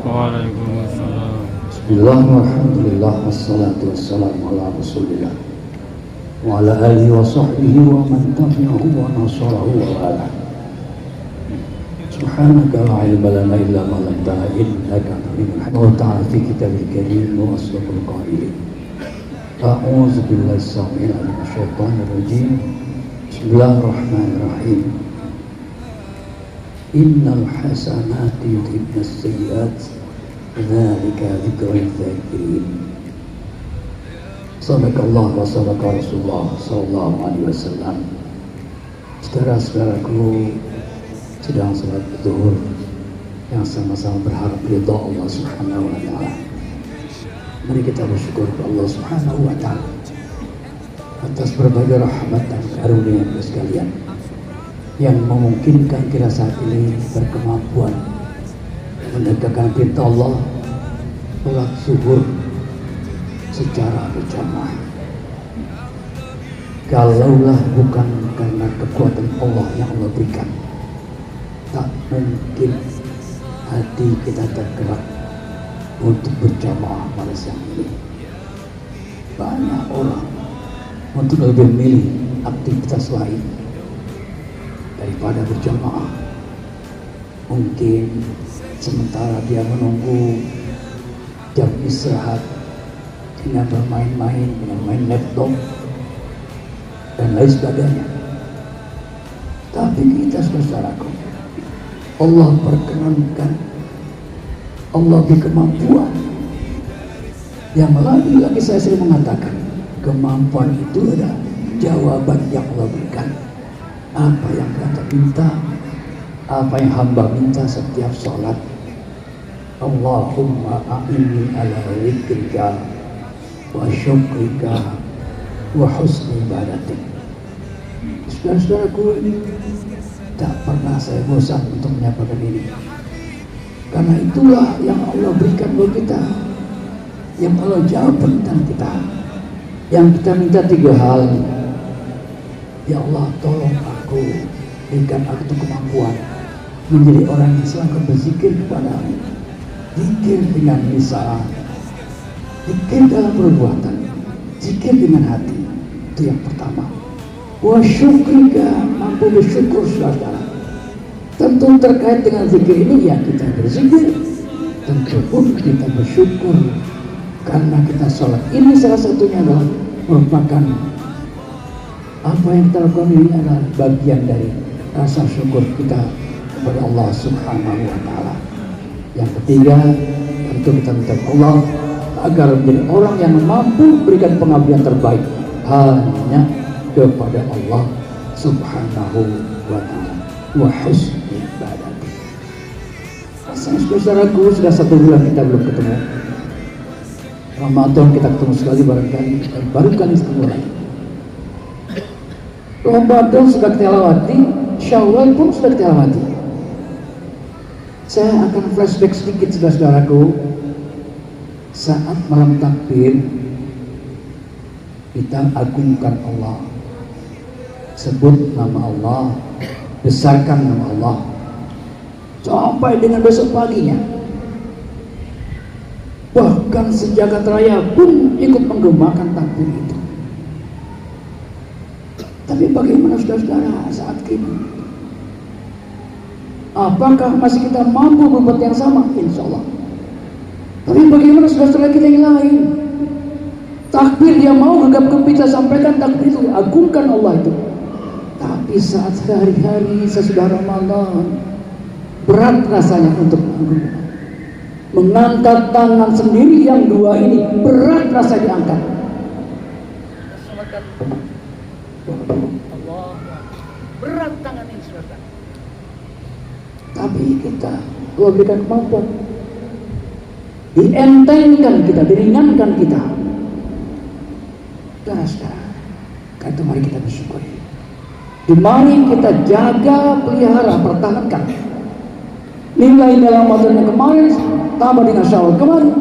Waalaikumsalam. Bismillah, alhamdulillah, wassalatu wassalamu ala rasulillah wa ala alihi wa sahbihi wa man tabi'ahu wa nasarahu wa ala. Subhanaka la ilma lana illa ma 'allamtana innaka antal hakim. Ta'ala fi kitabil karim wa asdaqul qailin. A'udzu billahi samil alim syaitanir rajim. Bismillahirrahmanirrahim. Innal hasanati yudhibnas sayyi'at dzalika dzikrul dzakirin. Sadaqallah wa sadaqa Rasulullah sallallahu alaihi wasallam. Saudara-saudaraku sedang salat zuhur yang sama-sama berharap ridha Allah Subhanahu wa taala. Mari kita bersyukur kepada Allah Subhanahu wa taala atas berbagai rahmat dan karunia sekalian yang memungkinkan kita saat ini berkemampuan menegakkan perintah Allah sholat zuhur secara berjamaah. Kalaulah bukan karena kekuatan Allah yang Allah berikan, tak mungkin hati kita tergerak untuk berjamaah pada siang ini. Banyak orang untuk lebih memilih aktivitas lain daripada berjamaah. Mungkin sementara dia menunggu jam istirahat dengan bermain-main, dengan main laptop dan lain sebagainya. Tapi kita saudaraku, Allah perkenankan, Allah beri kemampuan. Yang lagi saya sering mengatakan, kemampuan itu adalah jawaban yang Allah berikan. Apa yang kita minta, apa yang hamba minta setiap sholat. Allahumma a'inni ala zikrika wa syukrika wa husni ibadatik. Saudara-saudaraku, tak pernah saya bosan untuk menyampaikan ini, karena itulah yang Allah berikan buat kita, yang Allah jawab permintaan kita. Yang kita minta 3 hal. Ya Allah, tolong aku, berikan aku kemampuan menjadi orang yang selalu berzikir kepadamu. Zikir dengan lisan, zikir dalam perbuatan, zikir dengan hati. Itu yang pertama. Wa syukrika, mampu bersyukur saudara. Tentu terkait dengan zikir ini ya kita berzikir, tentu pun kita bersyukur karena kita sholat. Ini salah satunya adalah merupakan apa yang kita lakukan ini adalah bagian dari rasa syukur kita kepada Allah Subhanahu wa taala. Yang ketiga, tentu kita minta Allah agar menjadi orang yang mampu berikan pengabdian terbaik hanya kepada Allah Subhanahu wa taala. Wa husni ibadati. Saudaraku, sudah 1 bulan kita belum ketemu. Ramadan kita ketemu sekali barangkali, baru kali ketemu lagi. Ramadan sudah kita lewati, Syawal pun sudah kita lewati. Saya akan flashback sedikit saudara-saudaraku. Saat malam takbir, kita agungkan Allah, sebut nama Allah, besarkan nama Allah, sampai dengan besok paginya. Bahkan sejagat raya pun ikut menggemakan takbir itu. Tapi bagaimana saudara-saudara saat ini? Apakah masih kita mampu berbuat yang sama? Insya Allah. Tapi bagaimana saudara-saudara kita yang lain? Takbir dia mau gegap gempita sampaikan takbir itu, agungkan Allah itu. Tapi saat hari-hari sesudah Ramadan, berat rasanya untuk mengangkat tangan sendiri yang 2 ini, berat rasa diangkat. Allah, berat tangan ini saudara. Tapi kita Allah berikan kemampuan, dientengkan kita, diringankan kita. Saudara-saudara, karena mari kita bersyukur. Mari kita jaga, pelihara, pertahankan nilai-nilai Ramadan yang kemarin tambah dengan Syawal kemarin.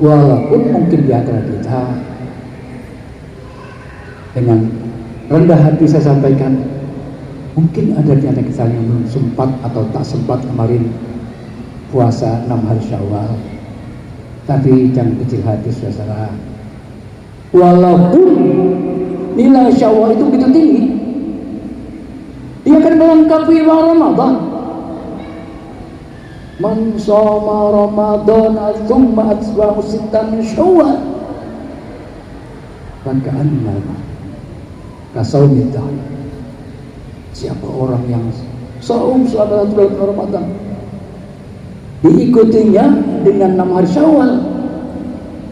Walaupun mungkin di antara kita dengan rendah hati saya sampaikan, mungkin ada di antara kita yang belum sempat atau tak sempat kemarin puasa 6 hari Syawal. Tapi jangan kecil hati saudara. Walaupun nilai Syawal itu begitu tinggi, dia akan melengkapi Ramadan. Man shoma Ramadan tsumma atba'ahu sittan min Syawal faka'anna kasawmi dahr. Siapa orang yang saum selama 1 bulan Ramadan, diikutinya dengan 6 hari Syawal,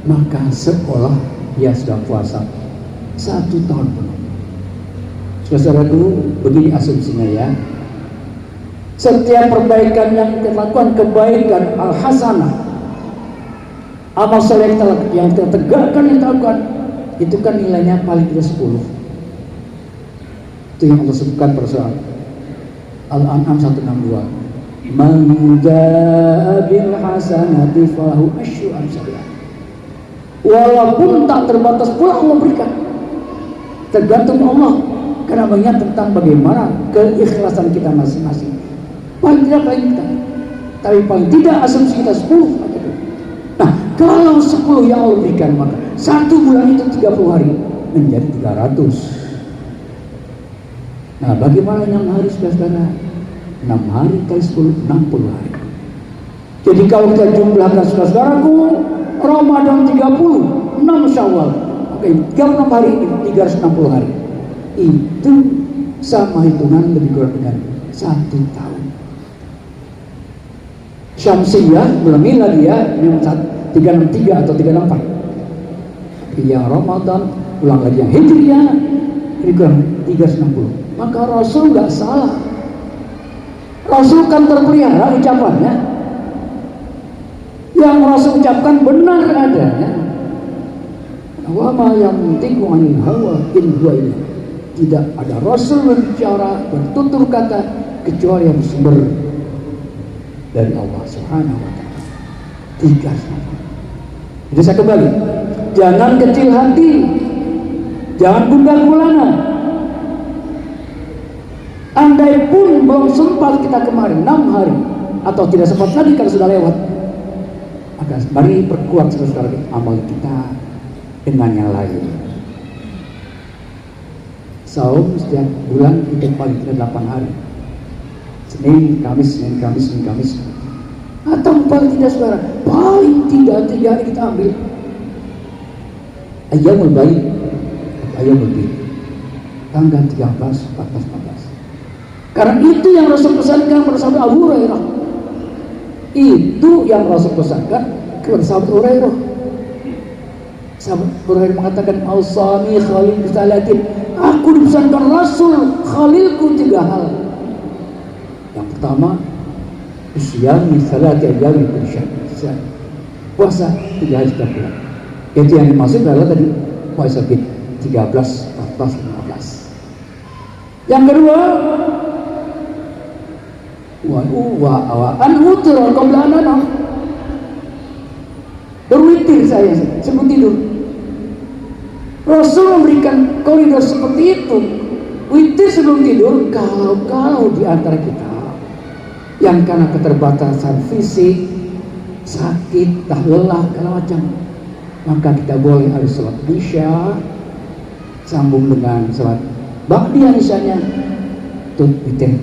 maka seolah dia sudah puasa 1 tahun penuh. Saudara dulu begini asumsinya ya. Setiap perbaikan yang kita lakukan, kebaikan al-hasanah, amal soleh yang kita tegakkan, yang kita lakukan, itu kan nilainya paling tidak 10. Itu yang Allah sebutkan pada surat Al-An'am 162. Man jaa bil hasanati falahu asyru amsalha. Walaupun tak terbatas pula Allah berikan, tergantung Allah, karena banyak tentang bagaimana keikhlasan kita masing-masing. Paling tidak tapi paling tidak asumsi kita 10. Nah, kalau 10 yang Allah berikan, maka 1 bulan itu 30 hari menjadi 300. Nah, bagaimana 6 hari saudara? 6 hari kali 10, 60 hari. Jadi kalau kita jumlahkan saudaraku, Ramadan 30, 6 Syawal, oke, 36 hari, 360 hari. Itu sama hitungan lebih kurang dengan 1 tahun. Syamsiyah bulan miladi ya, 363 atau 364. Tapi yang Ramadan ulang lagi yang Hijriah, lebih kurang 360. Maka Rasul nggak salah. Rasul kan terpelihara ucapannya. Yang Rasul ucapkan benar adanya. Wa ma yantiqu 'anil hawa in huwa illa. Tidak ada Rasul berbicara, bertutur kata kecuali yang bersumber dari Allah Subhanahu wa ta'ala. 3. Jadi saya kembali, jangan kecil hati, jangan gundah gulana. Andai pun belum sempat kita kemarin 6 hari, atau tidak sempat lagi kalau sudah lewat, maka mari perkuat saudara amal kita dengan yang lain. Saum setiap bulan itu paling tidak 8 hari. Senin, Kamis, atau paling tidak saudara, paling tidak 3 hari kita ambil Ayyamul Baid, Ayyamul Bid, tanggal 13, 14, 15. Karena itu yang Rasul pesankan kepada sahabat Abu Hurairah. Itu yang Rasul pesankan kepada sahabat Hurairah. Sahabat Hurairah mengatakan, Al-Sami Khalil Bisalatin, aku dipesankan Rasul Khalilku 3 hal. Yang pertama, Isyam salati ayyami kulli syahr. Puasa 3 hari setiap bulan. Itu yang dimaksud adalah tadi puasa 13, 14, 15. Yang kedua, an-wutir qabla an anam. Berwitir saya sebelum tidur. Rasul memberikan koridor seperti itu. Witir sebelum tidur. Kalau di antara kita yang karena keterbatasan fisik, sakit, lelah, segala macam, maka kita boleh harus sholat isya sambung dengan sholat ba'diyah misalnya, tuh witir.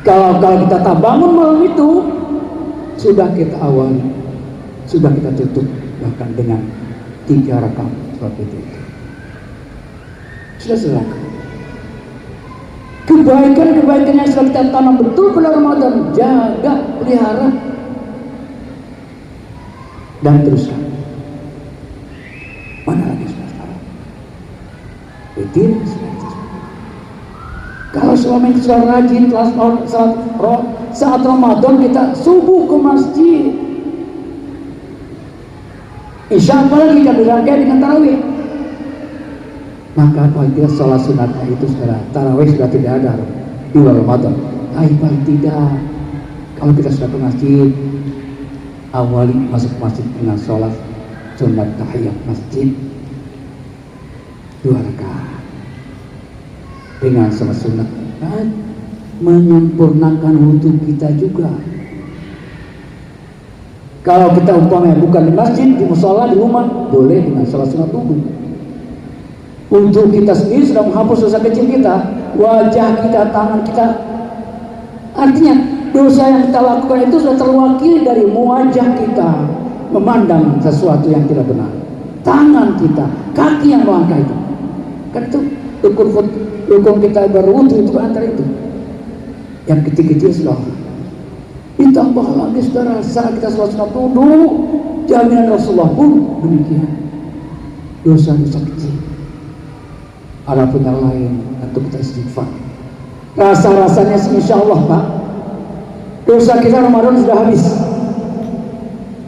Kalau kita tak bangun malam itu, sudah kita awali, sudah kita tutup bahkan dengan 3 rakaat sholat itu. Sudah selesai. Kebaikan-kebaikan yang sudah kita tanam betul pada Ramadan, jaga, pelihara, dan teruskan. Mana lagi sekarang? Witir. Kalau selama ini sudah rajin saat Ramadan kita subuh ke masjid, Isya apalagi kita dirangkai dengan tarawih. Maka paling tidak sholat sunatnya itu sekarang tarawih sudah tidak ada di bulan Ramadan. Paling tidak, kalau kita sudah ke masjid, awali masuk masjid dengan sholat sunat tahiyat masjid 2 rakaat dengan sholat sunat, menyempurnakan wudhu kita juga. Kalau kita umpamanya bukan di masjid, di musola, di rumah, boleh dengan sholat sunat wudhu. Untuk kita sendiri sudah menghapus dosa kecil kita, wajah kita, tangan kita. Artinya dosa yang kita lakukan itu sudah terwakili dari wajah kita memandang sesuatu yang tidak benar, tangan kita, kaki yang melangkah itu. Kan itu hukum kita berwudhu itu antara itu. Yang kecil-kecil sudah. Ditambah lagi saudara, saat kita sholat sunat wudhu, jaminan Rasulullah pun demikian. Dosa-dosa kecil. Adapun yang lain untuk kita istighfar. Rasa-rasanya insya Allah Pak, dosa kita Ramadan sudah habis.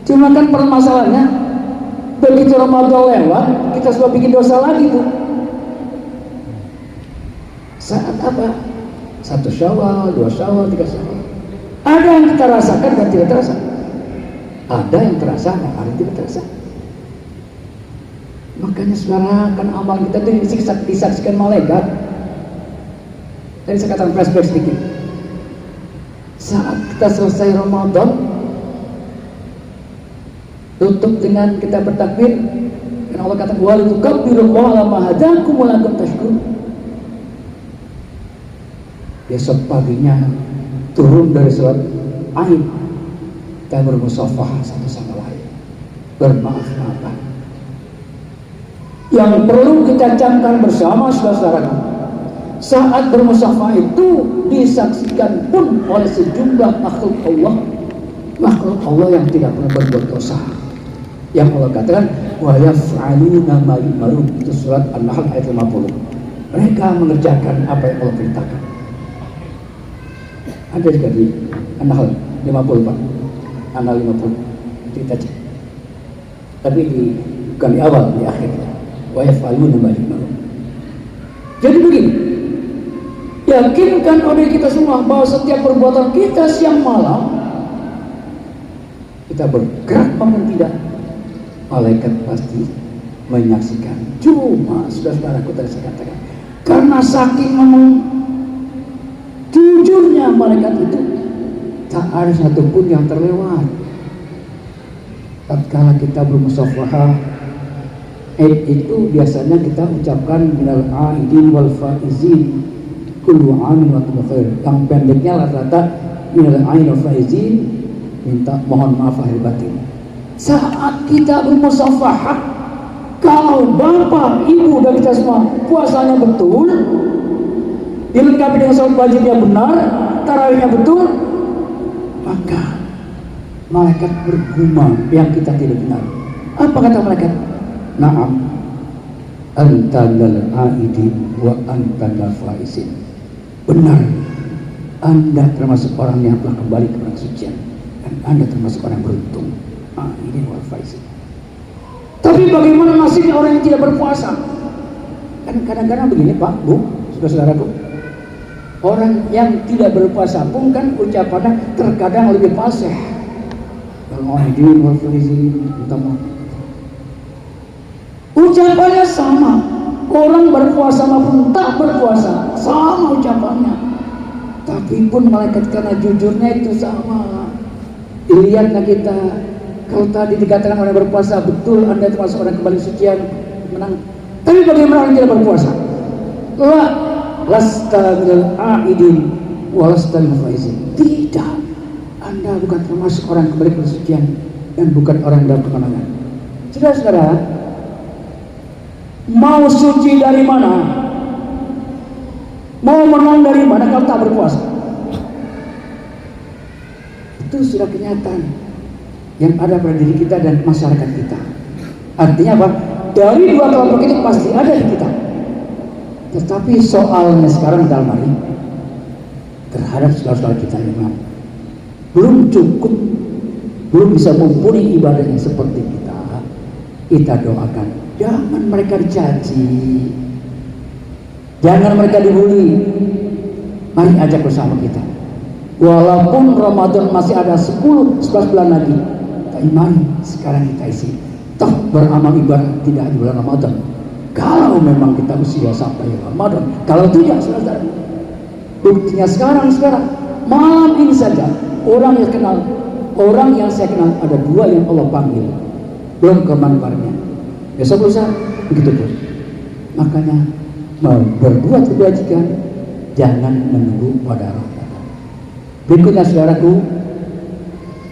Cuma kan permasalahannya, begitu Ramadan lewat, kita sudah bikin dosa lagi tuh. Saat apa? 1 Syawal, 2 Syawal, 3 Syawal. Ada yang kita rasakan dan tidak terasa. Ada yang terasa dan ada yang tidak terasa. Makanya sekarang kan amal kita itu disaksikan malaikat. Tadi saya katakan flashback sedikit. Saat kita selesai Ramadan, tutup dengan kita bertakbir, dan Allah kata wa litukabbirullaha ala ma hadakum wa lakum tashkurun. Besok paginya turun dari sholat Aid, kita bermusafahah satu sama lain, bermaaf-maafan. Yang perlu kita camkan bersama saudara-saudara, saat bermusafahah itu disaksikan pun oleh sejumlah makhluk Allah yang tidak pernah berbuat dosa. Yang Allah katakan wa yaf'aluna ma yu'marun, itu surat An-Nahl ayat 50. Mereka mengerjakan apa yang Allah perintahkan. Ada juga di An-Nahl 50 Pak, An-Nahl 50 kita cek. Tapi bukan di awal, di akhir. Wa yaf'aluna ma yu'marun. Jadi begini, yakinkan oleh kita semua bahwa setiap perbuatan kita siang malam, kita bergerak maupun tidak, malaikat pasti menyaksikan. Cuma saudara-saudaraku tadi saya katakan, karena saking jujurnya malaikat itu, tak ada satupun yang terlewat. Tatkala kita bermusafahah Eid itu biasanya kita ucapkan minal aidin wal faizin kullu amin wa antum khair. Yang pendeknya rata-rata minal aidin wal faizin, minta mohon maaf lahir batin. Saat kita bermusafahah, kalau bapak, ibu dan kita semua puasanya betul, dilengkapi dengan sholat wajibnya benar, tarawihnya betul, maka malaikat bergumam yang kita tidak benar. Apa kata malaikat? Na'am antanal aidin wa antanal faizin. Benar, Anda termasuk orang yang telah kembali ke kesucian, dan Anda termasuk orang yang beruntung. Aidin wal faizin. Tapi bagaimana nasibnya orang yang tidak berpuasa? Kan kadang-kadang begini Pak, Bu, saudara-saudaraku, orang yang tidak berpuasa pun kan ucapannya terkadang lebih fasih. Kalau aidin wal faizin, minta maaf. Ucapannya sama, orang berpuasa maupun tak berpuasa sama ucapannya. Tapi pun malaikat karena jujurnya itu sama. Dilihatlah kita, kalau tadi dikatakan orang berpuasa betul, Anda termasuk orang kembali sucian menang. Tapi bagaimana orang tidak berpuasa? Lasta minal aidin wa lasta minal faizin. Tidak, Anda bukan termasuk orang kembali kesucian dan bukan orang dalam kemenangan. Saudara-saudara, mau suci dari mana? Mau menang dari mana kalau tak berpuasa? Itu sudah kenyataan yang ada pada diri kita dan masyarakat kita. Artinya apa? Dari dua kelompok itu pasti ada di kita. Tetapi soalnya sekarang dalam hari terhadap saudara-saudara kita yang belum cukup, belum bisa mumpuni ibadahnya seperti kita doakan. Jangan mereka dicaci, jangan mereka dibully. Mari ajak bersama kita. Walaupun Ramadan masih ada 10-11 bulan lagi, tapi mari sekarang kita isi. Toh beramal ibadah tidak di bulan Ramadan. Kalau memang kita usia sampai Ramadan, kalau tidak saudara, buktinya sekarang malam ini saja orang yang kenal orang yang saya kenal ada 2 yang Allah panggil, belum kemampuannya. Besok lusa begitu pun. Makanya berbuat kebajikan jangan menunggu pada Ramadan. Berikutnya saudaraku,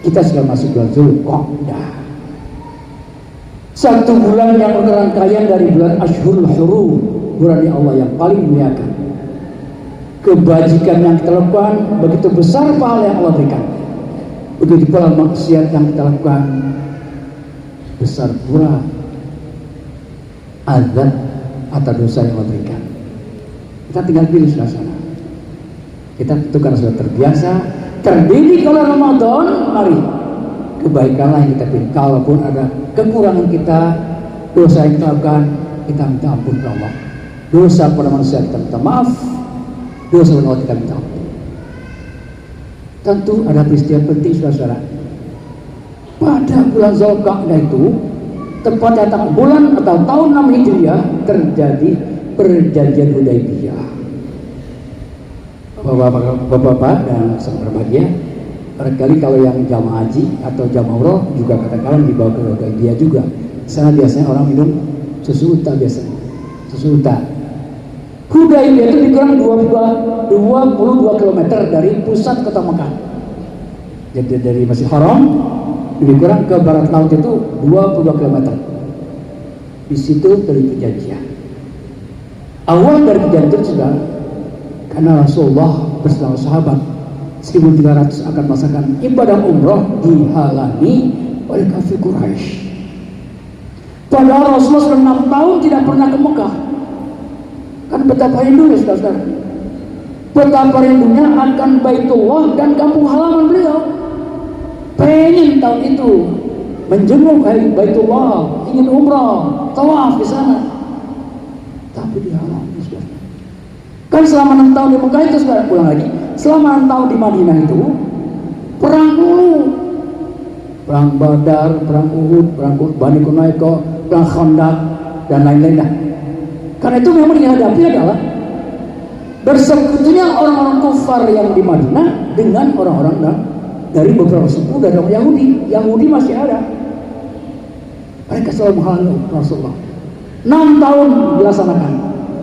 kita sudah masuk bulan Zulqa'dah. 1 bulan yang rangkaian dari bulan Ashhurul Hurum, bulan Allah yang paling muliakan. Kebajikan yang kita lakukan begitu besar pahala yang Allah berikan. Begitu pula maksiat yang kita lakukan besar pula azab atau dosa yang Allah berikan. Kita tinggal pilih suasana. Kita tentu karena sudah terbiasa terdidik oleh Ramadan, mari kebaikanlah yang kita pilih. Kalaupun ada kekurangan kita, dosa yang kita lakukan, kita minta ampun kepada Allah. Dosa pada manusia kita minta maaf, dosa pada Allah kita minta ampun. Tentu ada peristiwa penting saudara. Pada bulan Zulqa'dah itu, tepatnya bulan atau tahun 6 Hijriah, terjadi perjanjian Hudaybiyah. Bapak-bapak dan saudara berbahagia, barangkali kalau yang jamaah haji atau jamaah umroh juga kadang-kadang dibawa ke Hudaybiyah juga. Sana biasanya orang minum susu unta biasanya, susu unta. Hudaybiyah itu dikurang 22 km dari pusat kota Mekah. Jadi dari Masjid Haram lebih kurang ke barat laut itu 22 km. Di situ terjadi perjanjian. Awal dari perjanjian itu sudah karena Rasulullah bersama sahabat 1.300 akan melaksanakan ibadah umroh dihalangi oleh kafir Quraisy. Padahal Rasulullah sudah 6 tahun tidak pernah ke Mekah. Kan betapa rindunya saudara. Betapa rindunya akan Baitullah dan kampung halaman beliau. Pengen tahun itu menjenguk Baitullah, ingin umrah, tawaf di sana. Tapi dihalangi saudara. Kan selama 6 tahun di Mekah itu saudara, pulang lagi. Selama 6 tahun di Madinah itu perang dulu. Perang Badar, perang Uhud, perang Bani Quraidah, perang Khandaq dan lain-lain. Karena itu memang dihadapi adalah bersekutunya orang-orang kufar yang di Madinah dengan orang-orang dari beberapa suku dari orang Yahudi. Yahudi masih ada. Mereka selalu menghalangi Rasulullah. 6 tahun dilaksanakan.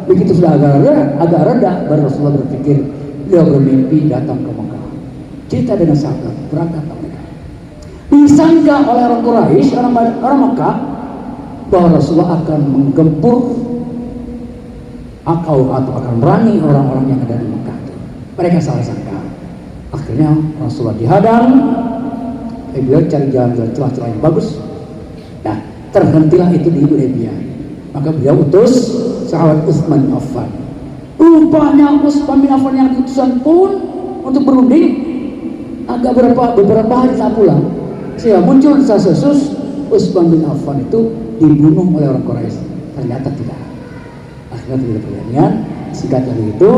Begitu sudah agak reda, baru Rasulullah berpikir, beliau bermimpi datang ke Mekah. Cerita dengan sahabat, berangkat ke Mekah. Disangka oleh orang Quraisy, orang Mekah, bahwa Rasulullah akan menggempur atau akan merangi orang-orang yang ada di Mekah. Mereka salah sangka. Akhirnya Rasulullah dihadang. Beliau cari jalan-jalan celah-celah yang bagus. Nah, terhentilah itu di Hudaybiyah. Maka beliau utus sahabat Utsman bin Affan. Rupanya Utsman bin Affan yang diutusan pun untuk berunding agak beberapa hari tak pulang. Sehingga muncul desas-desus Utsman bin Affan itu dibunuh oleh orang Quraisy. Ternyata tidak. Akhirnya terjadi perjanjian. Singkat dari itu,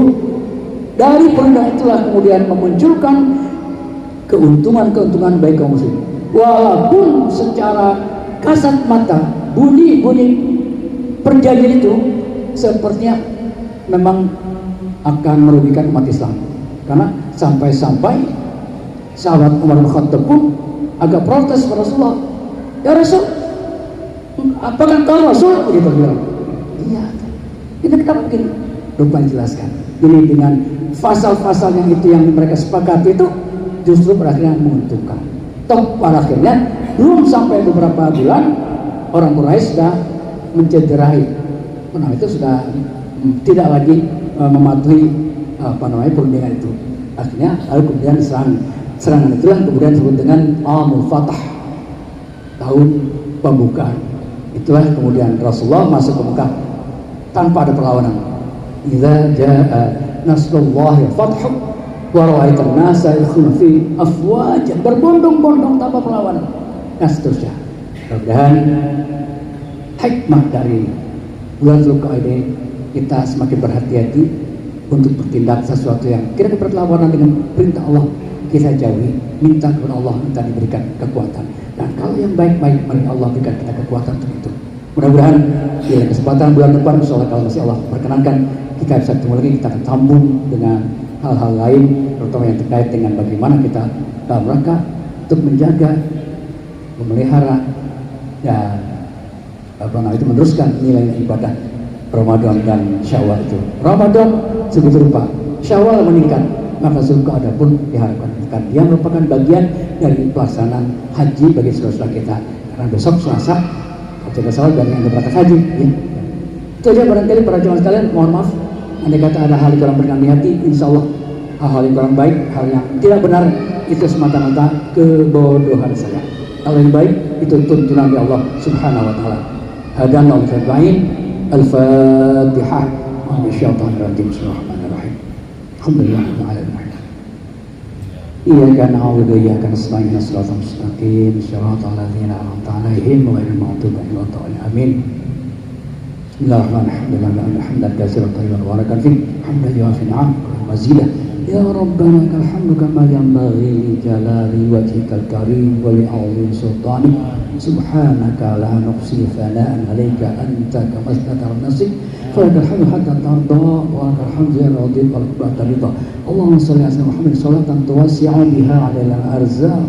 dari perundang itulah kemudian memunculkan keuntungan bagi kaum muslim. Walaupun secara kasat mata bunyi perjanjian itu sepertinya memang akan merugikan umat Islam. Karena sampai-sampai sahabat Umar bin Khattab pun agak protes pada Rasulullah. Ya Rasul, apakah kau Rasul? Begitu bilang. Iya. Kita begini. Lupa dijelaskan. Jadi dengan pasal-pasal yang itu yang mereka sepakati itu justru berakhirnya menguntungkan. Toh pada akhirnya belum sampai beberapa bulan orang Quraisy sudah mencederai. Nah itu sudah tidak lagi mematuhi perundingan itu. Akhirnya lalu kemudian serangan itulah kemudian disebut dengan Amul Fatah, tahun pembukaan. Itulah kemudian Rasulullah masuk ke Mekah tanpa ada perlawanan. Idza jaa nasrullahi wal fathu wa ra'aitan nasa yadkhuluna fi afwajan, berbondong-bondong tanpa perlawanan. Nah seterusnya. Mudah-mudahan hikmah dari bulan Zulqa'dah ini kita semakin berhati-hati untuk bertindak sesuatu yang kira-kira berlawanan dengan perintah Allah, kita jauhi, minta kepada Allah, minta diberikan kekuatan. Dan kalau yang baik-baik, mari Allah berikan kita kekuatan untuk itu. Mudah-mudahan di kesempatan bulan depan, insyaallah kalau masih Allah perkenankan, kita bisa ketemu lagi, kita akan sambung dengan hal-hal lain, terutama yang terkait dengan bagaimana kita dalam rangka untuk menjaga, memelihara dan itu meneruskan nilai ibadah Ramadan dan Syawal itu. Ramadan segitu rupa, Syawal meningkat, maka Zulqa'dah pun diharapkan meningkat. Dia merupakan bagian dari pelaksanaan haji bagi saudara kita. Karena besok Selasa, Haji Syawal dan yang berangkat haji. Ya. Itu aja barangkali para jemaah sekalian. Mohon maaf, andai kata ada hal yang kurang berkenan di hati, insya Allah hal-hal yang kurang baik, hal yang tidak benar itu semata-mata kebodohan saya. Hal yang baik itu tuntunan dari Allah Subhanahu Wa Taala. Hadana wa tabi'in. Al-Fatihah. Bismillahirrahmanirrahim. Bismillahirrahmanirrahim. Alhamdulillahirabbil alamin. Iyyaka na'budu wa iyyaka nasta'in. Ihdinas siratal mustaqim. Shiratal ladzina an'amta 'alaihim ghairil maghdubi 'alaihim waladdallin. Amin. Bismillahirrahmanirrahim. Hamdan katsiran tayyiban mubarakan fihi. Hamdan yuwafi ni'am wa mazidah. Ya Rabbana lakal hamdu kama yanbaghi li jalali wajhikal karim wa li 'azimi sultanik. Subhanaka la nuhsi thana'an 'alaika anta kama asnata 'ala nafsik. Falakal hamdu hatta tarda wa lakal hamdu ya radid wa lakal ridha. Allahumma shalli 'ala Muhammad salatan tuwasi'u biha 'ala al-arzaq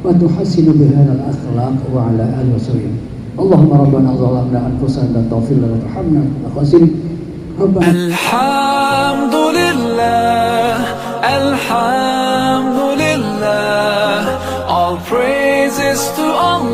wa tuhassinu biha al-akhlaq wa 'ala alihi wa sahbihi. Allahumma rabbana zalamna anfusana wa taghfir lana warhamna wa khasirin. Alhamdulillah, all praises to Allah.